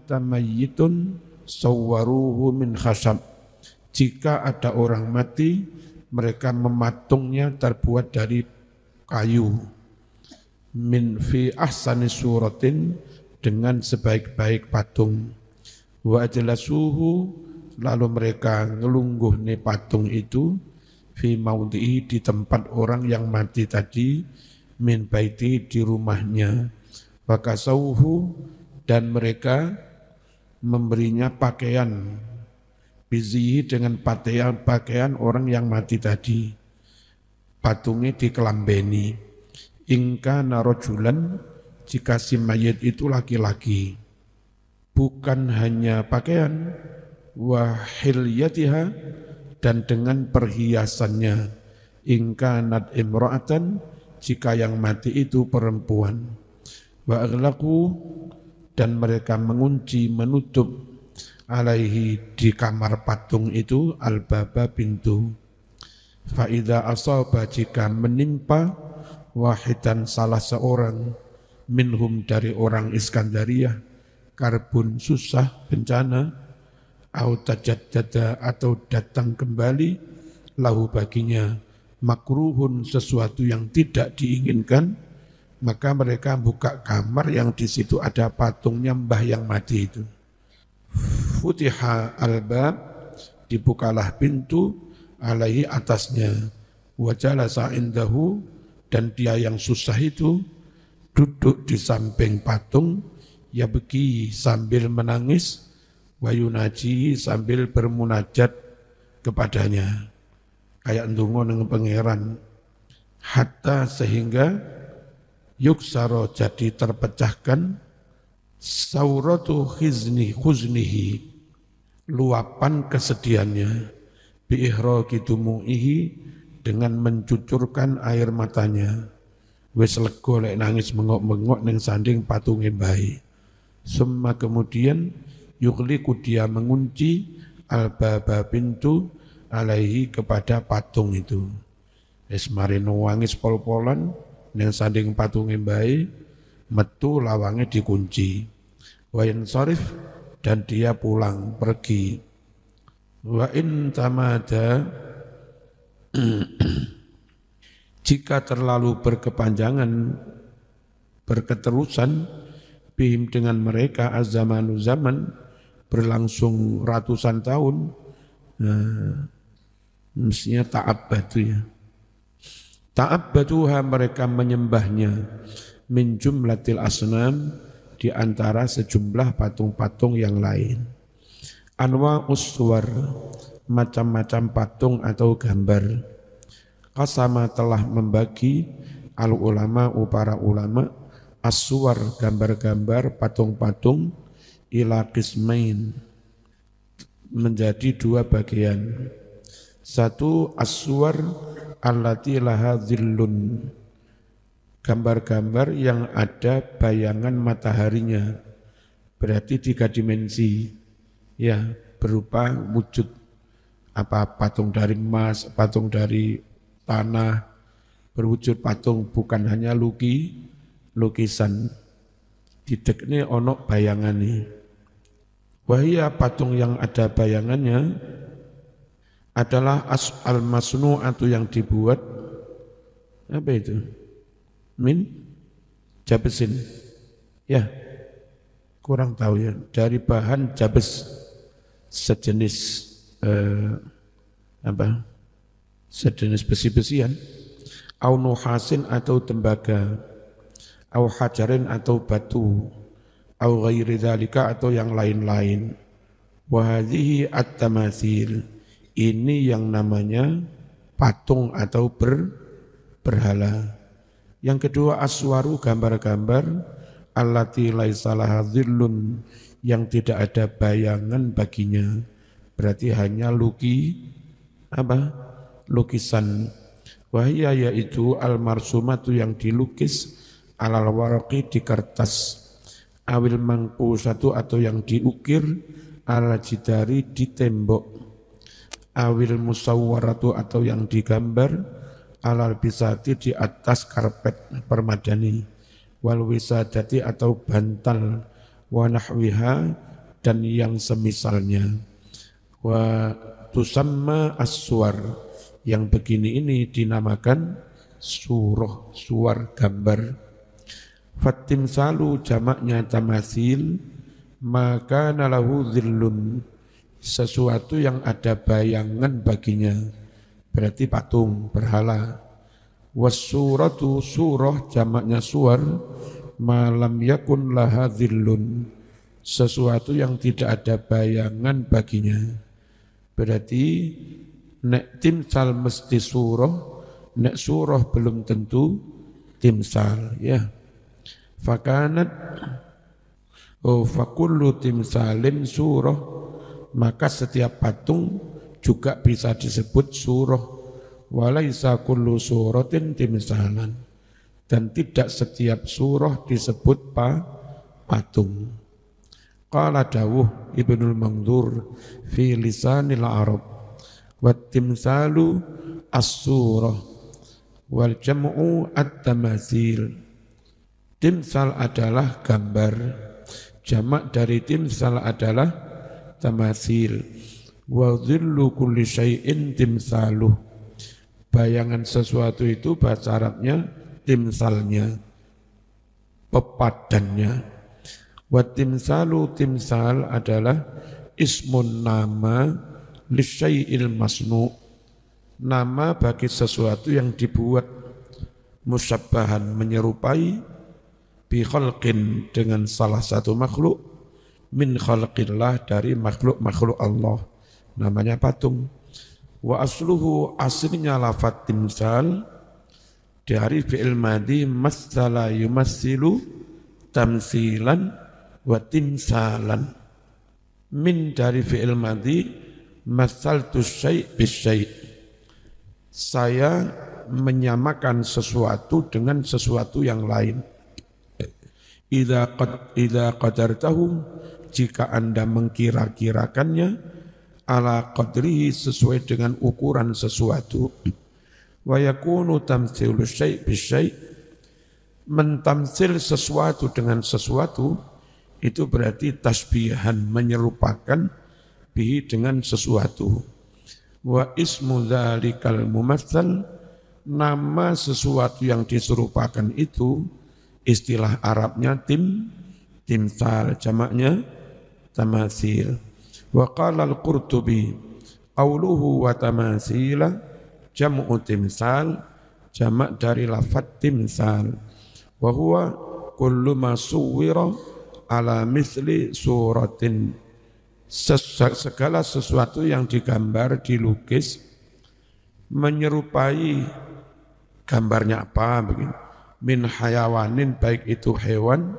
mata mayyitun sawwaruhu min khashab. Jika ada orang mati, mereka mematungnya terbuat dari kayu. Min fi ahsani suratin, dengan sebaik-baik patung. Wa ajlasuhu, lalu mereka ngelungguh nih patung itu fi maudhi'i, di tempat orang yang mati tadi, min baiti, di rumahnya. Wa kasauhu, dan mereka memberinya pakaian, bizihi, dengan pakaian orang yang mati tadi. Patungnya dikelambeni. Ingka narojulan, jika si mayit itu laki-laki. Bukan hanya pakaian, wa hilyatiha, dan dengan perhiasannya. Ingka nad imra'atan, jika yang mati itu perempuan. Wa aghlaqu, dan mereka mengunci, menutup alaihi, di kamar patung itu, al-baba, pintu. Fa idza asaba, jika menimpa wahidan, salah seorang, minhum, dari orang Iskandariyah, karbun, susah, bencana, au tajaddada, atau datang kembali, lahu, baginya, makruhun, sesuatu yang tidak diinginkan, maka mereka buka kamar yang di situ ada patungnya mbah yang mati itu. Futiha al-bab, dibukalah pintu, alaihi, atasnya, wa jalasa indahu, dan dia yang susah itu duduk di samping patung, ya beki, sambil menangis, wa yunaji, sambil bermunajat kepadanya, kayak ndonga nang pangeran, hatta, sehingga yuksaro, jadi terpecahkan, sauratu khuznihi, luapan kesedihannya, biihraqi dumu'ihi, dengan mencucurkan air matanya. Wis lega lek nangis mengok-mengok ning sanding patunge bae. Summa, kemudian, yughliqu, dia mengunci, al-baba, pintu, alaihi, kepada patung itu. Wis mari nangis pol-polan ning sanding patunge bae, metu lawange dikunci. Wa yansarif, dan dia pulang, pergi. Wa in tamada, jika terlalu berkepanjangan, berketerusan, bihim, dengan mereka, az-zamanu, zaman, berlangsung ratusan tahun, mestinya ta'abbatu, ya. Ta'abbatuha, mereka menyembahnya, min jumlatil asnam, di antara sejumlah patung-patung yang lain. Anwa uswar, macam-macam patung atau gambar. Qasama, telah membagi, al-ulama, para ulama, aswar, gambar-gambar, patung-patung, ila qismain, menjadi dua bagian. Satu, aswar allati laha dhillun, gambar-gambar yang ada bayangan mataharinya, berarti 3 dimensi, ya, berupa wujud patung dari emas, patung dari tanah, berwujud patung, bukan hanya lukisan. Didekne ono bayangane. Wahia, patung yang ada bayangannya adalah al-masnu'atu, yang dibuat, apa itu? Min jabesin. Ya, kurang tahu ya, dari bahan jabes, sejenis sejenis besi-besian, au nuhasin, atau tembaga, au hajarin, atau batu, au ghairi dzalika, atau yang lain-lain. Wa hadhihi at-tamathil, ini yang namanya patung atau berhala. Yang kedua, aswaru, gambar-gambar, allati laisa laha dhillun, yang tidak ada bayangan baginya, berarti hanya lukisan. Wahia, yaitu al-marsumatu, yang dilukis, alal waraqi, di kertas, awil mangqusatu, atau yang diukir, ala jidari, di tembok, awil musawwaratu, atau yang digambar, alal bisati, di atas karpet permadani, wal wisadati, atau bantal, wa nahwiha, dan yang semisalnya. Wa tusamma as-suwar, yang begini ini dinamakan surah, suwar, gambar. Fatimsalu jamaknya tamasil, maka nalahu zillun, sesuatu yang ada bayangan baginya, berarti patung, berhala. Wassuratu surah jamaknya suwar, malam yakun laha zillun, sesuatu yang tidak ada bayangan baginya. Berarti nek timsal mesti surah, nek surah belum tentu timsal, ya. Fakanat fakullu timsalin surah, maka setiap patung juga bisa disebut surah. Walaisa kullu suratin timsalan, dan tidak setiap surah disebut patung. Qala dawuh Ibnul Mangdur fi lisanil Arab, wa timsalu as-surah wal jam'u at-tamasil. Timsal adalah gambar, jamak dari timsal adalah tamasil. Wa dhillu kulli syai'in timsaluh, bayangan sesuatu itu bahasa Arabnya timsalnya, pepadannya. Wa timsalu, timsal adalah ismun, nama, lisyai'il masnu', nama bagi sesuatu yang dibuat, musyabbahan, menyerupai, bi khalqin, dengan salah satu makhluk, min khalqillah, dari makhluk-makhluk Allah, namanya patung. Wa asluhu, aslinya lafadz timsal dari fi'il madhi massala yumassilu tamsilan wa timsalan. Min dari fi'il madhi massaltu syai' bisyai', saya menyamakan sesuatu dengan sesuatu yang lain. Idza qadartahu, jika Anda mengkira-kirakannya, ala qadrihi, sesuai dengan ukuran sesuatu. Wa yakunu tamtsilu syai' bisyai', mentamsil sesuatu dengan sesuatu itu berarti tasbihan, menyerupakan bihi, dengan sesuatu. Wa ismu dzalikal mumatsal, nama sesuatu yang diserupakan itu istilah Arabnya timsal, jamaknya tamasil. Wa qala al-Qurtubi qauluhu wa tamasila jam'u timsal, jamak dari lafadz timsal. Wa huwa kullu ma suwira ala misli suratin, segala sesuatu yang digambar, dilukis menyerupai gambarnya apa begini. Min hayawanin, baik itu hewan,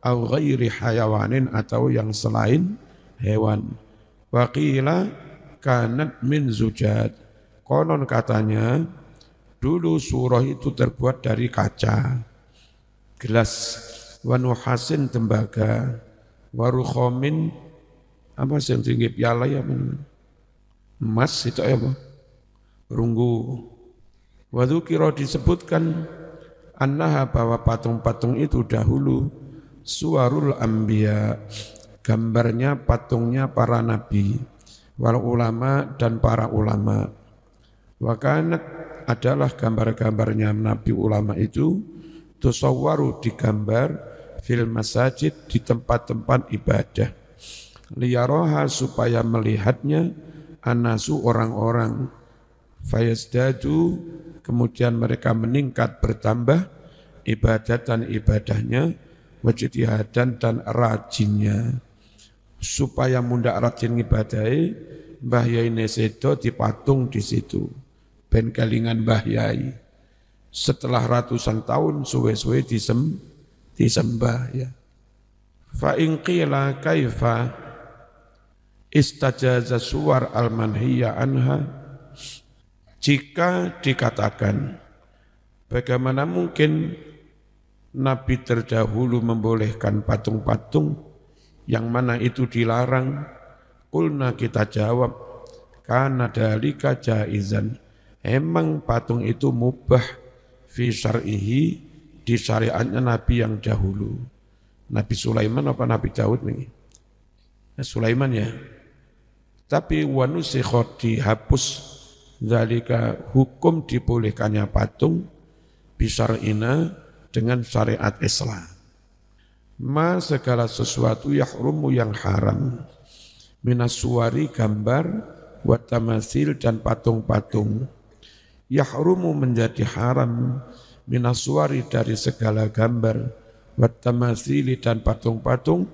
au ghairi hayawanin, atau yang selain hewan. Wa qila kanat min zujad, konon katanya dulu surah itu terbuat dari kaca, gelas, wa nuhasin, tembaga, wa rukhamin, apa sing tinggi piala ya, emas itu apa, perunggu. Wa dzukira, disebutkan, annaha, bahwa patung-patung itu dahulu suwarul anbiya, gambarnya, patungnya para nabi, wal ulama, dan para ulama. Wa kanat, adalah gambar-gambarnya nabi ulama itu, tusawwaru, digambar, fil masajid, di tempat-tempat ibadah, liyaroha, supaya melihatnya, anasu, orang-orang, fayazdadu, kemudian mereka meningkat, bertambah, ibadatan, ibadahnya, wajtihadan, dan rajinnya, supaya mundak rajin ibadai. Mbah Yai Nesedo dipatung di situ, ben kelingan Mbah Yai. Setelah ratusan tahun suwe-suwe disembah, ya. Fa in qila kaifa istajaza suwar al-manhiya anha, jika dikatakan bagaimana mungkin Nabi terdahulu membolehkan patung-patung yang mana itu dilarang, qulna, kita jawab, kana dalika jaizan, emang patung itu mubah, fi syar'ihi, di syariatnya Nabi yang dahulu. Nabi Sulaiman apa Nabi Daud ini? Sulaiman ya. Tapi wanusikha dihapus zalika hukum dibolehkannya patung bisyar'ina dengan syariat Islam. Ma segala sesuatu yahrumu yang haram minas suwari gambar wa tamasil dan patung-patung. Yahrumu menjadi haram minas suwari dari segala gambar wa tamasili dan patung-patung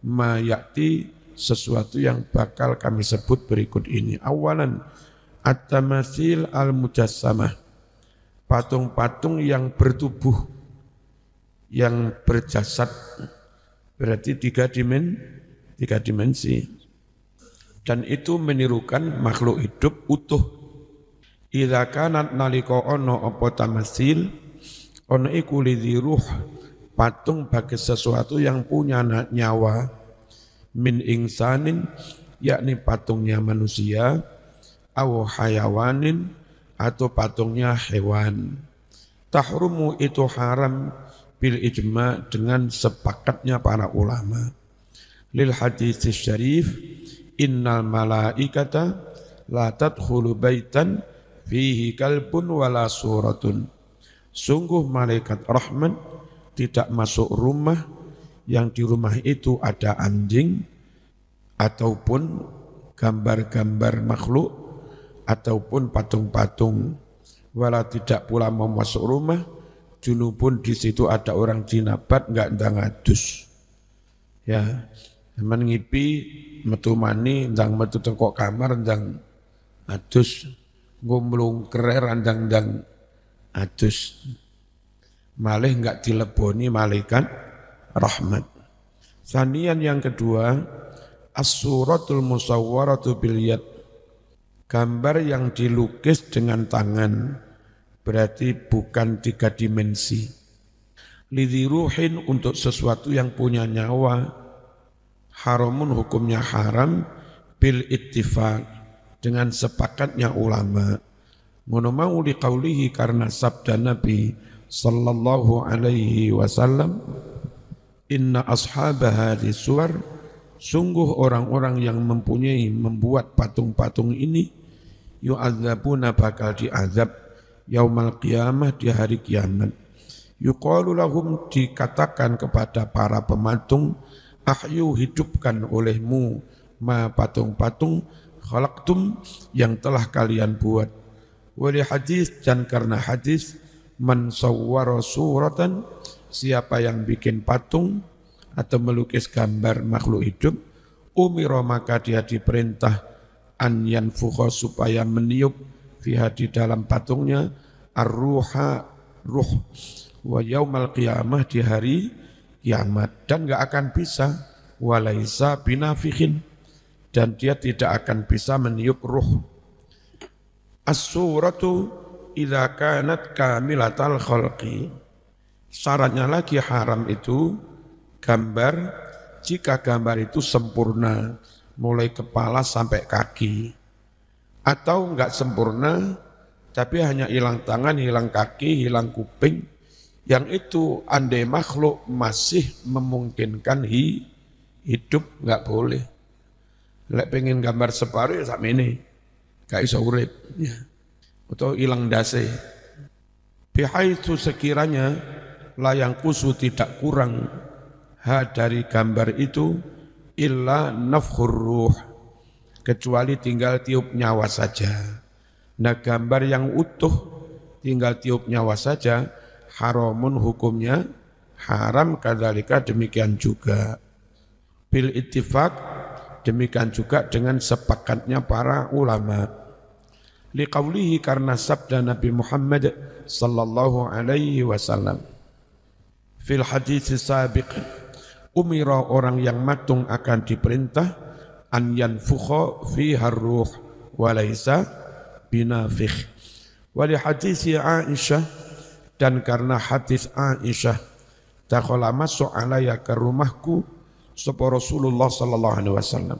ma yakti sesuatu yang bakal kami sebut berikut ini. Awalan at-tamasil al-mujassamah, patung-patung yang bertubuh, yang berjasad, berarti tiga dimensi. Dan itu menirukan makhluk hidup utuh. Idza kanat nalika ono apa tamasil, ono iku lidhi ruh, patung bagi sesuatu yang punya nyawa, min insanin, yakni patungnya manusia, aw hayawanin, atau patungnya hewan. Tahrumu itu haram bil ijma dengan sepakatnya para ulama. Lil hadits syarif, innal malaikata la tadkhulu baitan fihi kalbun wala suratun. Sungguh malaikat rahmat tidak masuk rumah yang di rumah itu ada anjing ataupun gambar-gambar makhluk ataupun patung-patung. Wala tidak pula mau masuk rumah junubun di situ ada orang jinabat enggak ndang adus. Ya, zaman ngipi metu mani ndang metu tengkok kamar ndang adus, ngomlung kerer ndang adus. Malih enggak dileboni malaikat rahmat. Sanian yang kedua, as-suratul musawwaratu bil yad, gambar yang dilukis dengan tangan, berarti bukan tiga dimensi. Lidhi ruhin, untuk sesuatu yang punya nyawa, haramun hukumnya haram, bil ittifaq, dengan sepakatnya ulama. Ngono mau liqaulihi, karena sabda Nabi sallallahu alaihi wasallam, inna ashaba hadhi suwar, sungguh orang-orang yang membuat patung-patung ini, yu'adzabuna bakal diazab yaumal qiyamah di hari kiamat. Yuqalu lahum, dikatakan kepada para pematung, ahyu hidupkan olehmu ma patung-patung khalaqtum yang telah kalian buat. Wali hadis, dan karena hadis, man sawwara suratan, siapa yang bikin patung atau melukis gambar makhluk hidup, umiro maka dia diperintah an yanfukha, supaya meniup fiha di dalam patungnya ar-ruha, ruh, wa yaumal qiyamah, di hari kiamat, dan enggak akan bisa walaisa binafikhin, dan dia tidak akan bisa meniup ruh. As-suratu idza kanat kamilatal khalqi, syaratnya lagi haram itu gambar jika gambar itu sempurna mulai kepala sampai kaki, atau enggak sempurna tapi hanya hilang tangan, hilang kaki, hilang kuping, yang itu andai makhluk masih memungkinkan hidup, enggak boleh. Lek pengen gambar separuh ya sakmene, gak iso urip ya. Atau hilang dase. Bihaitsu, sekiranya layang kusu tidak kurang dari gambar itu illa nafkhur ruh, kecuali tinggal tiup nyawa saja. Nah, gambar yang utuh tinggal tiup nyawa saja haramun hukumnya haram, kadzalika demikian juga bil ittifaq, demikian juga dengan sepakatnya para ulama. Liqaulihi, karena sabda Nabi Muhammad sallallahu alaihi wasallam, fil hadits sabiq, umira, orang yang matung akan diperintah an yanfukha fiha ruh wa laisa binafikh. Wa li hadits Aisyah, dan karena hadis Aisyah, dakhala masuk alaya ke rumahku sapa Rasulullah sallallahu alaihi wasallam,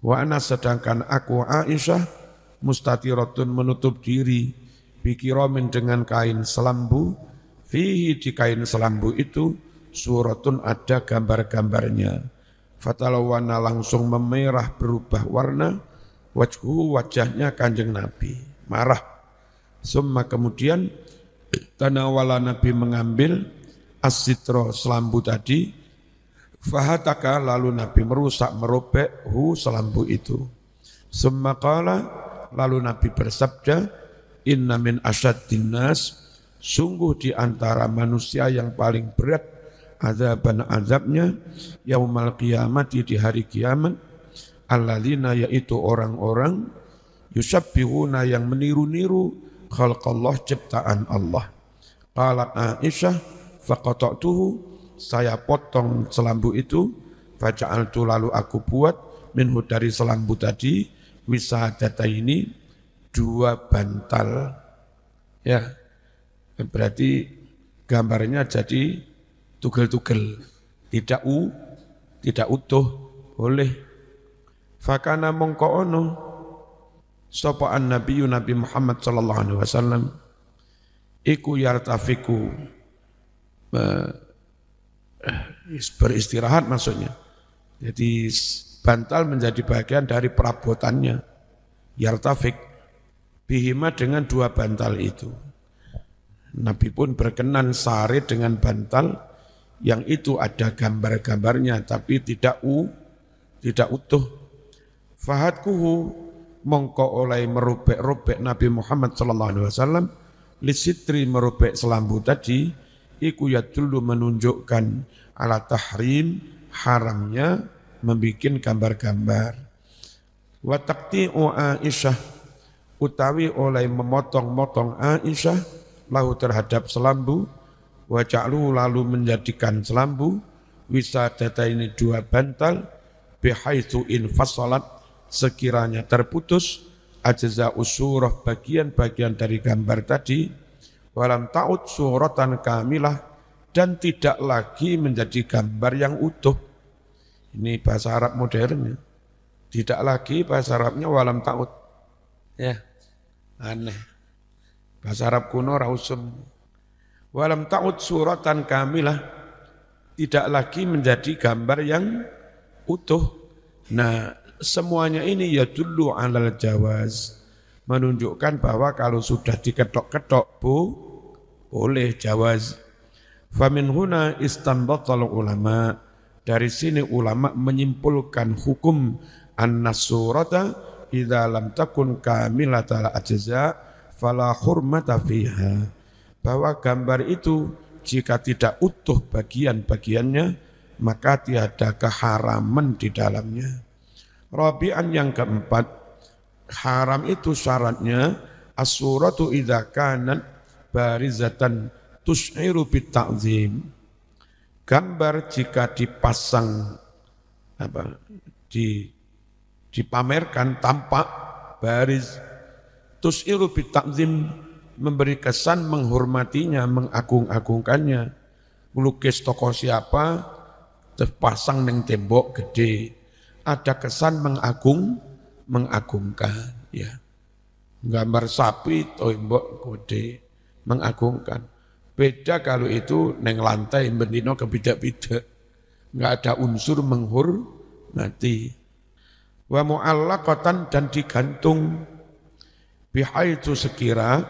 wa ana, sedangkan aku Aisyah mustatiratun, menutup diri, bikiramin, dengan kain selambu, fihi, di kain selambu itu suratun ada gambar-gambarnya, Fatalawana langsung memerah berubah warna, wajahnya Kanjeng Nabi, marah. Summa kemudian tanawala Nabi mengambil as-sitra selambu tadi, fahataka lalu Nabi merusak merobek selambu itu. Summa qala lalu Nabi bersabda, inna min asyaddin nas, sungguh di antara manusia yang paling berat azaban azabnya yaumal qiyamati di hari kiamat, alladzina yaitu orang-orang yusabbihuna yang meniru-niru khalqallah ciptaan Allah. Qalat Aisyah faqata'tuhu, saya potong selambu itu, faja'altu lalu aku buat minhu dari selambu tadi wisadataini, dua bantal. Ya, berarti gambarnya jadi tugel-tugel, tidak utuh, boleh. Fakana mongko ono sapa an-nabiyyu Nabi Muhammad sallallahu alaihi wasallam iku yartafiku, beristirahat maksudnya. Jadi bantal menjadi bagian dari perabotannya. Yartafik bihima, dengan dua bantal itu. Nabi pun berkenan sare dengan bantal yang itu ada gambar-gambarnya tapi tidak utuh. Fahadkuhu mongko oleh merobek-robek Nabi Muhammad sallallahu alaihi wasallam lisitri, merobek selambu tadi, iku yadullu menunjukkan ala tahrim, haramnya membikin gambar-gambar. Wa taqti'u Aisyah, utawi oleh memotong-motong Aisyah lahu terhadap selambu, wa ja'lu lalu menjadikan selambu wisadata ini dua bantal, bihaitsu infasalat, sekiranya terputus ajza usurah, bagian-bagian dari gambar tadi, walam ta'ud suratan kamilah, dan tidak lagi menjadi gambar yang utuh. Ini bahasa Arab modern ya. Tidak lagi bahasa Arabnya walam ta'ud. Ya, aneh. Bahasa Arab kuno rausum. Walam ta'ud suratan kamilah, tidak lagi menjadi gambar yang utuh. Nah, semuanya ini ya dulu alal jawaz, menunjukkan bahwa kalau sudah diketok-ketok boleh jawaz. Famin huna istanbatal ulama, dari sini ulama menyimpulkan hukum an-nasurata idza lam takun kamilatal ajza fala hurmata fiha, bahwa gambar itu jika tidak utuh bagian-bagiannya maka tiada keharaman di dalamnya. Rabi'an yang keempat, haram itu syaratnya as-suratu idza kanat barizatan tus'iru bitta'zim. Gambar jika dipasang dipamerkan tampak bariz, tus'iru bitta'zim, memberi kesan menghormatinya, mengagung-agungkannya. Melukis tokoh siapa terpasang neng tembok gede, ada kesan mengagungkan ya. Gambar sapi tembok gede mengagungkan. Beda kalau itu neng lantai bendino kebidak-bidak, enggak ada unsur menghormati. Wa mu'allaqatan, dan digantung, bihaitu sekira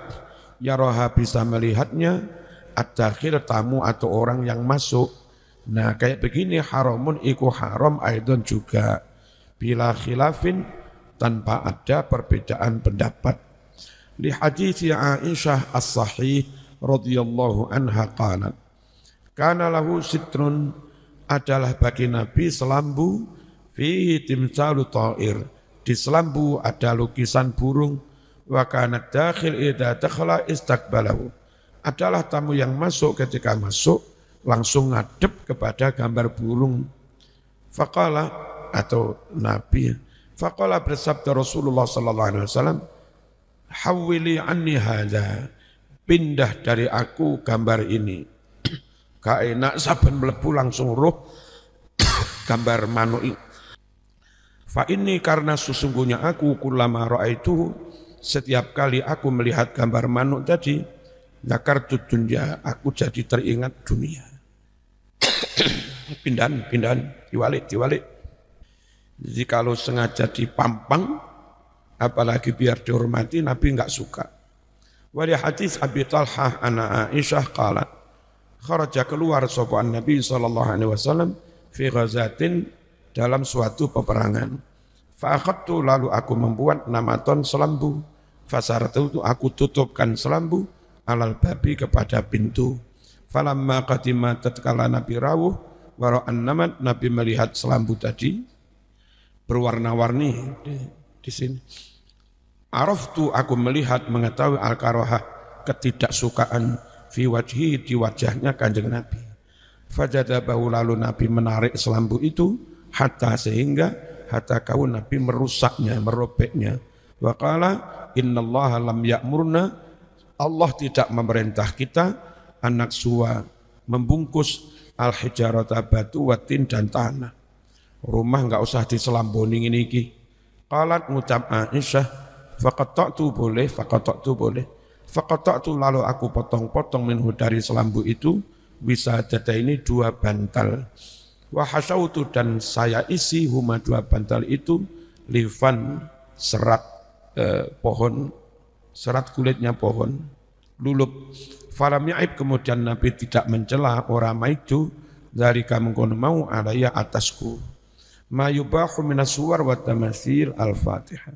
yaroha bisa melihatnya ad-dakhil, tamu atau orang yang masuk. Nah kayak begini haramun iku haram aidon juga, bila khilafin, tanpa ada perbedaan pendapat. Li hadits Aisyah as-sahih radhiyallahu anha qalat, kana lahu sitrun, adalah bagi Nabi selambu, fihi timsalu ta'ir, di selambu ada lukisan burung, wa kanat dakhil idza dakhala istaqbalahu, adalah tamu yang masuk ketika masuk langsung ngadep kepada gambar burung. Faqala, atau Nabi, faqala bersabda Rasulullah sallallahu alaihi wasallam, hawili anni hadza, pindah dari aku gambar ini. Gak enak saben mlebu langsung roh gambar manuk. Fa ini, karena sesungguhnya aku kullama ra'aitu, setiap kali aku melihat gambar manuk tadi, zakartu dunya, aku jadi teringat dunia. Pindahan, diwalik. Jadi kalau sengaja dipampang, apalagi biar dihormati, Nabi enggak suka. Wali hadis Abi Talhah ana Aisyah qalat, kharaja keluar sapa Nabi sallallahu alaihi wasallam fi ghazatin dalam suatu peperangan. Fa akhadtu lalu aku membuat namaton selambu. Fasaratu itu aku tutupkan selambu alal babi kepada pintu. Falamma qadima tatkala Nabi rawuh wara'an namat, Nabi melihat selambu tadi berwarna-warni di sini. Araftu aku melihat mengetahui al-karahah ketidaksukaan fi wajhi di wajahnya Kanjeng Nabi. Fajadabahu lalu Nabi menarik selambu itu hatta sehingga hatta kau Nabi merusaknya, merobeknya. Wa qala innallaha lam ya'murna, Allah tidak memerintah kita anak suwa membungkus al-hijarata batu watin dan tanah. Rumah enggak usah diselamboni ini iki. Qalat ngucap Aisyah, faqata'tu boleh, faqata'tu lalu aku potong-potong minhu dari selambu itu bisa jada ini 2 bantal. Wa hasautu dan saya isi huma 2 bantal itu lifan serat pohon, serat kulitnya pohon, lulup. Falam ya'ib kemudian Nabi tidak mencela orang itu dari kamu kono mau alaya atasku. Ma yubahu minas suwar wa tamathil al-Fatihah.